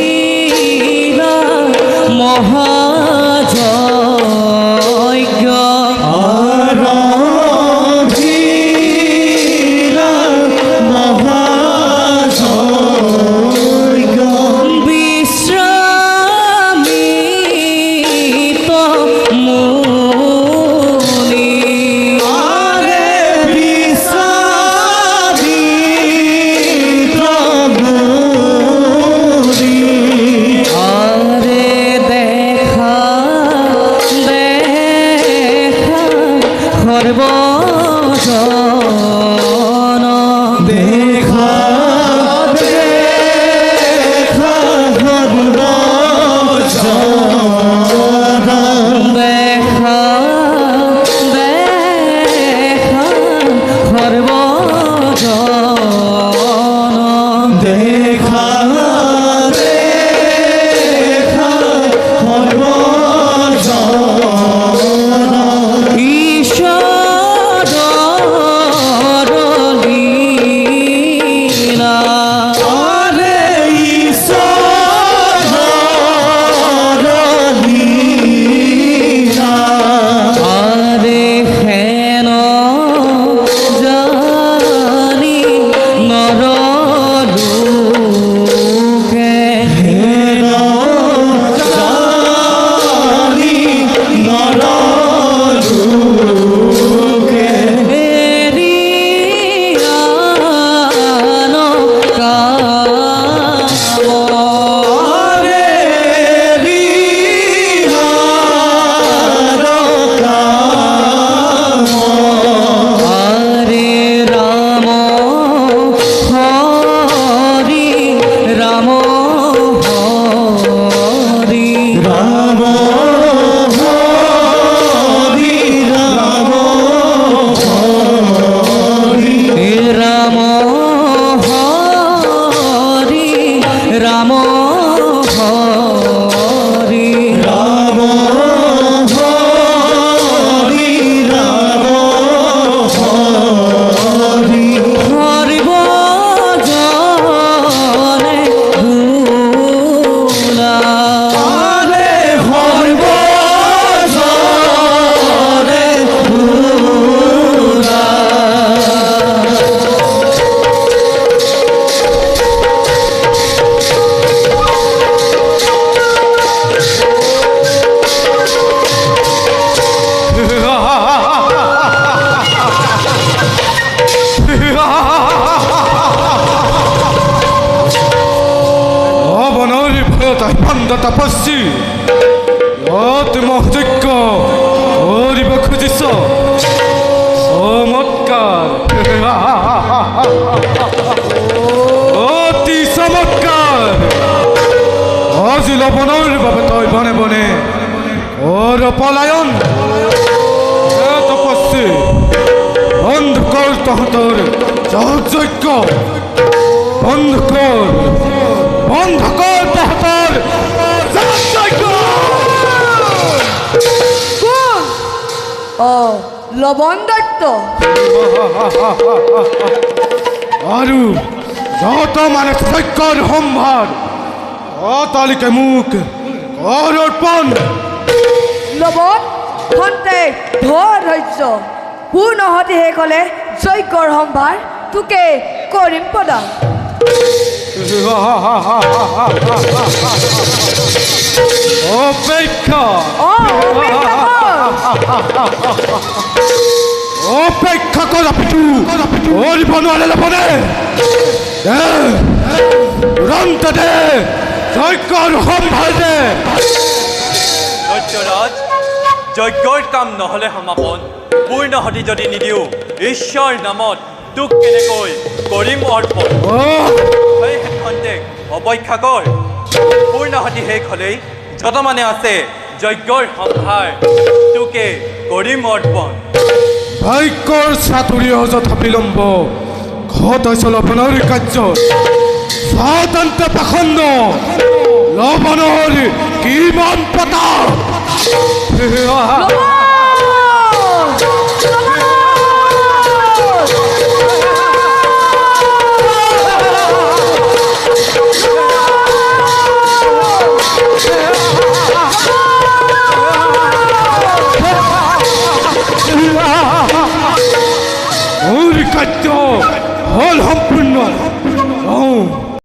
আরম্ভিলা মহাযজ্ঞ আরম্ভিলা মহাযজ্ঞ বিশ্রামিত মুনি আরে বিসাদিত মুনি আরে দেখা দেখা সর্বজন দেখা দেখা সর্বজন দেখা দেখা সর্বজন দেখা দেখা সর্বজন ঈশ্বর লীলা আরে ঈশ্বর লীলা আরে হেন জানি নরলোকে হেন জানি নরলোকে এরিয়ান কাম আরে রিহার কাম হরে রাম হরি রাম হরি রাম হরি রাম হরি রাম হরি রাম হরি রাম হরি রাম হরি হরিব জনে ভুলা আরে হরিব জনে ভুলা বনরি ভয়তাই পাণ্ড তপস্বী অতি মহযজ্ঞ কৰিব খুজিছ চমৎকাৰ অতি চমৎকাৰ আজি লবণৰ বাবে তই বনে বনে অৰ পলায়ন তপস্বী বন্ধ কৰ তহঁতৰ যজ্ঞ বন্ধ কৰ তহঁতৰ যজ্ঞ ও লবণ দত্ত আৰু যত মানে যজ্ঞৰ সম্ভাৰ অতালিকে মোক কৰ অৰ্পণ লবণ খন্তে ধৰ ধৈৰ্য সু নহতি শেষ হলে যজ্ঞৰ সম্ভাৰ তোকে কৰিম প্ৰদান অপেক্ষা অপেক্ষা কৰ। অপেক্ষা কৰ পিতু কৰিব নোৱাৰে লবণে তুৰন্ত দে যজ্ঞৰ সম্ভাৰ দে দৈত্যৰাজ যজ্ঞৰ কাম নহ'লে সমাপন পূৰ্ণহতি যদি নিদিওঁ ঈশ্বৰ নামত তোক কেনেকৈ কৰিম অৰ্পণ সেই খন্তেক অপেক্ষা কৰ পূৰ্ণহতি শেষ হ'লেই যত মানে আছে যজ্ঞৰ সম্ভাৰ তোকে কৰিম অৰ্পণ ভাগ্যৰ চাতুৰি অযথা বিলম্ব ঘট হৈছে লবণৰ কাৰ্য স্বাতন্ত্য পাখণ্ড লবণৰ কিমান প্ৰতাপ মোৰ কাৰ্য হ'ল সম্পূৰ্ণ